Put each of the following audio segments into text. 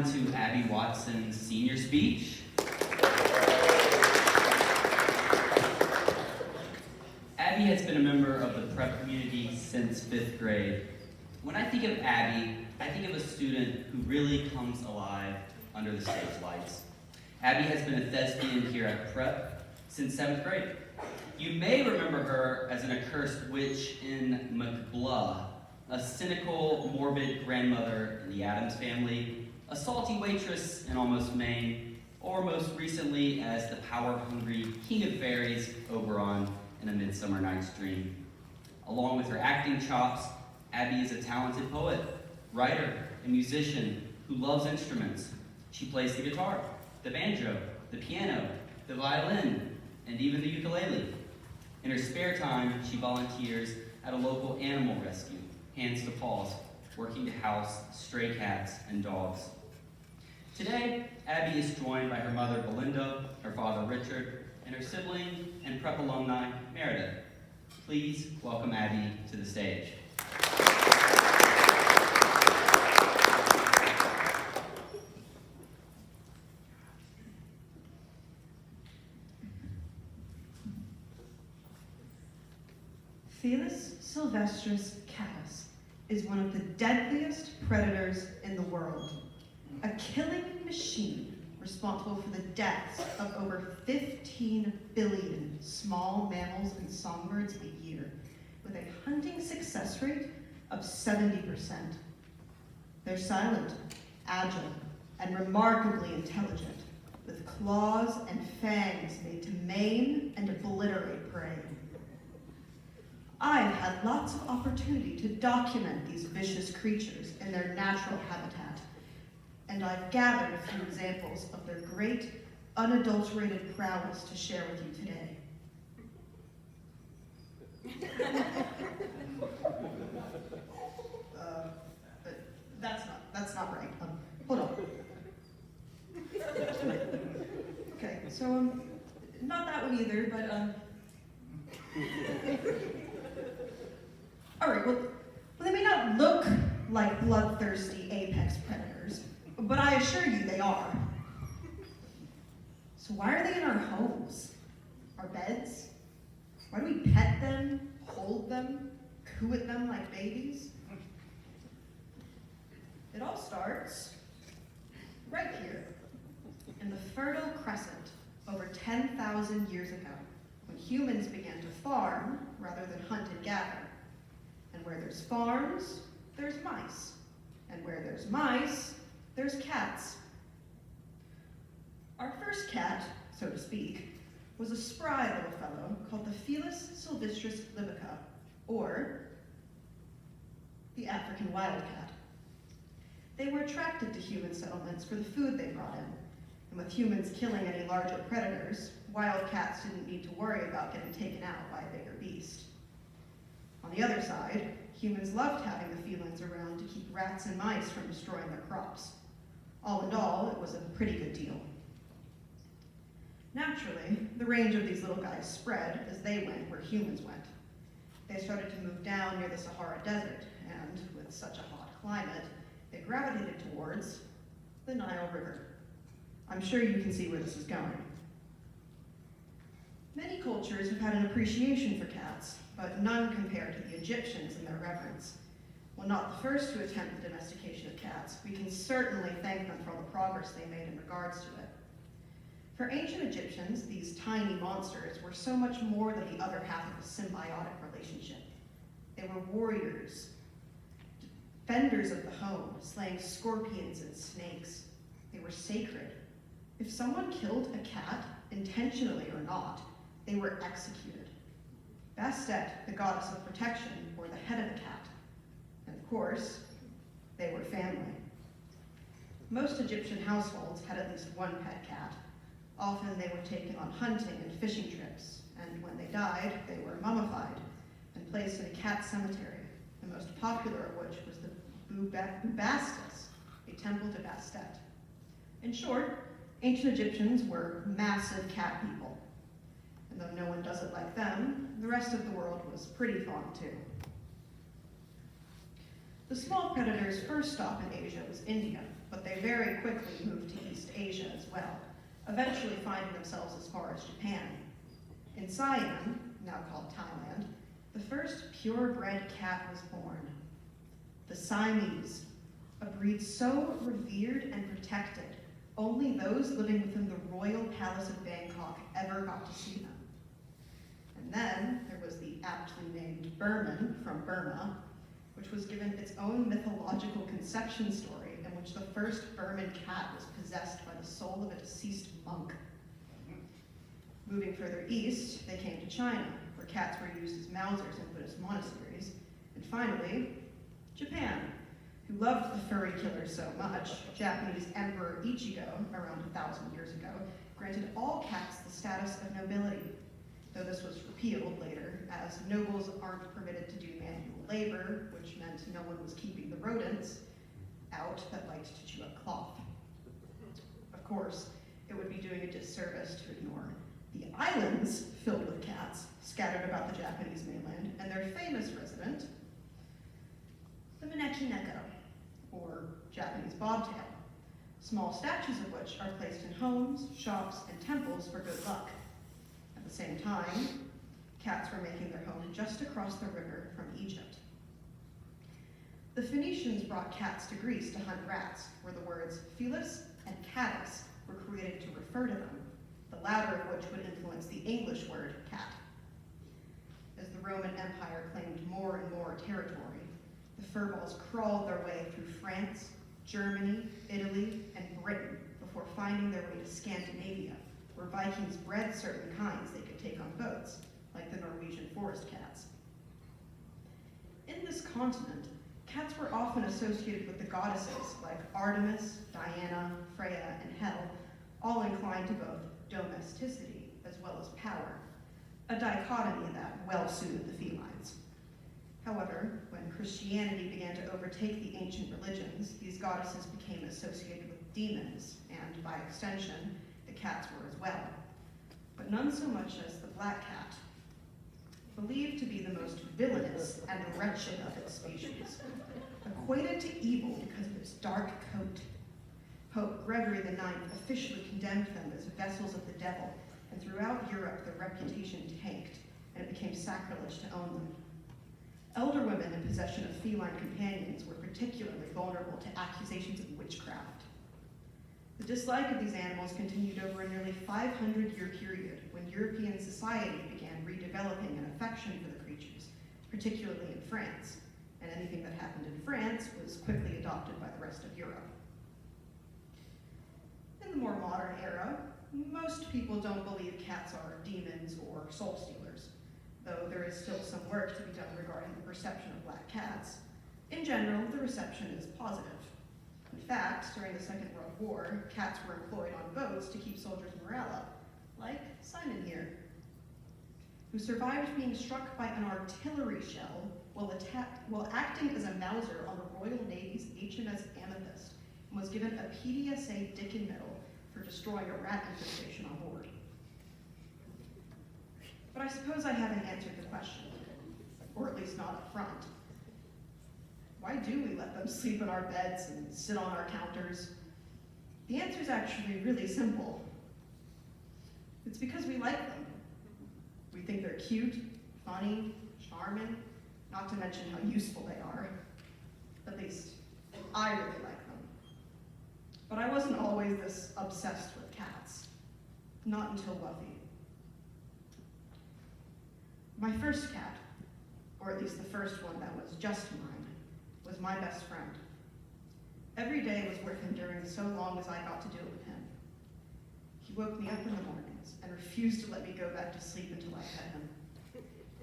everyone to Abby Watson's senior speech. Abby has been a member of the prep community since 5th grade. When I think of Abby, I think of a student who really comes alive under the stage lights. Abby has been a thespian here at prep since 7th grade. You may remember her as an accursed witch in McBluh, a cynical, morbid grandmother in the Addams Family, a salty waitress in Almost Maine, or most recently as the power-hungry king of fairies Oberon in A Midsummer Night's Dream. Along with her acting chops, Abby is a talented poet, writer, and musician who loves instruments. She plays the guitar, the banjo, the piano, the violin, and even the ukulele. In her spare time, she volunteers at a local animal rescue, Hands to Paws, working to house stray cats and dogs. Today, Abby is joined by her mother, Belinda, her father, Richard, and her sibling and prep alumni, Meredith. Please welcome Abby to the stage. Felis sylvestris catus is one of the deadliest predators in the world, a killing machine responsible for the deaths of over 15 billion small mammals and songbirds a year, with a hunting success rate of 70%. They're silent, agile, and remarkably intelligent, with claws and fangs made to maim and obliterate prey. I've had lots of opportunity to document these vicious creatures in their natural habitat, and I've gathered a few examples of their great, unadulterated prowess to share with you today. That's not right. Hold on. Okay, so, not that one either, but, all right, well, they may not look like bloodthirsty apex predators, but I assure you they are. So why are they in our homes? Our beds? Why do we pet them, hold them, coo at them like babies? It all starts right here, in the Fertile Crescent, over 10,000 years ago, when humans began to farm rather than hunt and gather. And where there's farms, there's mice. And where there's mice, there's cats. Our first cat, so to speak, was a spry little fellow called the Felis sylvestris libica, or the African wildcat. They were attracted to human settlements for the food they brought in, and with humans killing any larger predators, wildcats didn't need to worry about getting taken out by a bigger beast. On the other side, humans loved having the felines around to keep rats and mice from destroying their crops. All in all, it was a pretty good deal. Naturally, the range of these little guys spread as they went where humans went. They started to move down near the Sahara Desert, and with such a hot climate, they gravitated towards the Nile River. I'm sure you can see where this is going. Many cultures have had an appreciation for cats, but none compared to the Egyptians in their reverence. While not the first to attempt the domestication of cats, we can certainly thank them for all the progress they made in regards to it. For ancient Egyptians, these tiny monsters were so much more than the other half of a symbiotic relationship. They were warriors, defenders of the home, slaying scorpions and snakes. They were sacred. If someone killed a cat, intentionally or not, they were executed. Bastet, the goddess of protection, bore the head of the cat. And of course, they were family. Most Egyptian households had at least one pet cat. Often they were taken on hunting and fishing trips, and when they died, they were mummified and placed in a cat cemetery, the most popular of which was the Bubastis, a temple to Bastet. In short, ancient Egyptians were massive cat people. And though no one does it like them, the rest of the world was pretty fond too. The small predator's first stop in Asia was India, but they very quickly moved to East Asia as well, eventually finding themselves as far as Japan. In Siam, now called Thailand, the first purebred cat was born. The Siamese, a breed so revered and protected, only those living within the royal palace of Bangkok ever got to see them. And then there was the aptly named Burman from Burma, which was given its own mythological conception story in which the first Burman cat was possessed by the soul of a deceased monk. Moving further east, they came to China, where cats were used as Mausers in Buddhist monasteries. And finally, Japan, who loved the furry killer so much, Japanese Emperor Ichigo, around 1,000 years ago, granted all cats the status of nobility, though this was repealed later, as nobles aren't permitted to do manual labor, which meant no one was keeping the rodents out that liked to chew up cloth. Of course, it would be doing a disservice to ignore the islands filled with cats scattered about the Japanese mainland, and their famous resident, the Maneki Neko, or Japanese bobtail, small statues of which are placed in homes, shops, and temples for good luck. At the same time, cats were making their home just across the river from Egypt. The Phoenicians brought cats to Greece to hunt rats, where the words felis and catus were created to refer to them, the latter of which would influence the English word cat. As the Roman Empire claimed more and more territory, the furballs crawled their way through France, Germany, Italy, and Britain before finding their way to Scandinavia, where Vikings bred certain kinds they could take on boats, like the Norwegian forest cats. In this continent, cats were often associated with the goddesses like Artemis, Diana, Freya, and Hel, all inclined to both domesticity as well as power, a dichotomy that well suited the felines. However, when Christianity began to overtake the ancient religions, these goddesses became associated with demons, and by extension, the cats were as well. But none so much as the black cat, believed to be the most villainous and wretched of its species, equated to evil because of its dark coat. Pope Gregory IX officially condemned them as vessels of the devil, and throughout Europe their reputation tanked, and it became sacrilege to own them. Elder women in possession of feline companions were particularly vulnerable to accusations of witchcraft. The dislike of these animals continued over a nearly 500-year period when European society began redeveloping an affection for the creatures, particularly in France, and anything that happened in France was quickly adopted by the rest of Europe. In the more modern era, most people don't believe cats are demons or soul stealers, though there is still some work to be done regarding the perception of black cats. In general, the reception is positive. In fact, during the Second World War, cats were employed on boats to keep soldiers' morale up, like Simon here, who survived being struck by an artillery shell while acting as a Mauser on the Royal Navy's HMS Amethyst, and was given a PDSA Dickin Medal for destroying a rat infestation on board. But I suppose I haven't answered the question, or at least not up front. Why do we let them sleep in our beds and sit on our counters? The answer is actually really simple. It's because we like them. We think they're cute, funny, charming, not to mention how useful they are. At least, I really like them. But I wasn't always this obsessed with cats. Not until Wuffy. My first cat, or at least the first one that was just mine, was my best friend. Every day was worth enduring so long as I got to do it with him. He woke me up in the mornings and refused to let me go back to sleep until I fed him.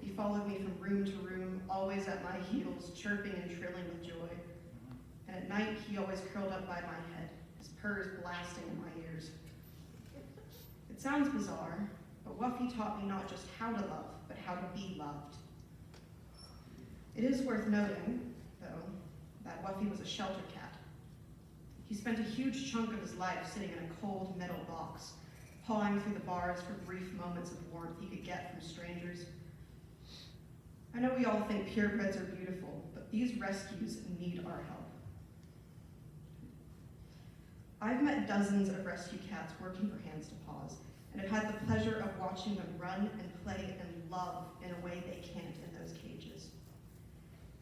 He followed me from room to room, always at my heels, chirping and trilling with joy. And at night, he always curled up by my head, his purrs blasting in my ears. It sounds bizarre, but Wuffy taught me not just how to love, but how to be loved. It is worth noting, though, that Wuffy was a shelter cat. He spent a huge chunk of his life sitting in a cold metal box, pawing through the bars for brief moments of warmth he could get from strangers. I know we all think purebreds are beautiful, but these rescues need our help. I've met dozens of rescue cats working for Hands to Paws, and have had the pleasure of watching them run and play and love in a way they can't in those cages.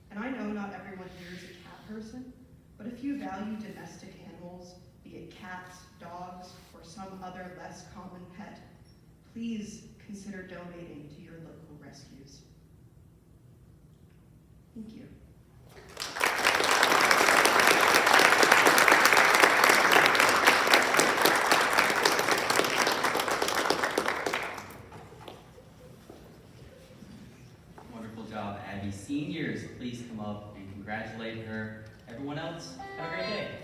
And I know not everyone here is a cat person, but if you value domestic animals, be it cats, dogs, or some other less common pet, please consider donating to your local rescues. Thank you. Wonderful job, Abby. Seniors, please come up and congratulate her. Everyone else, have a great day.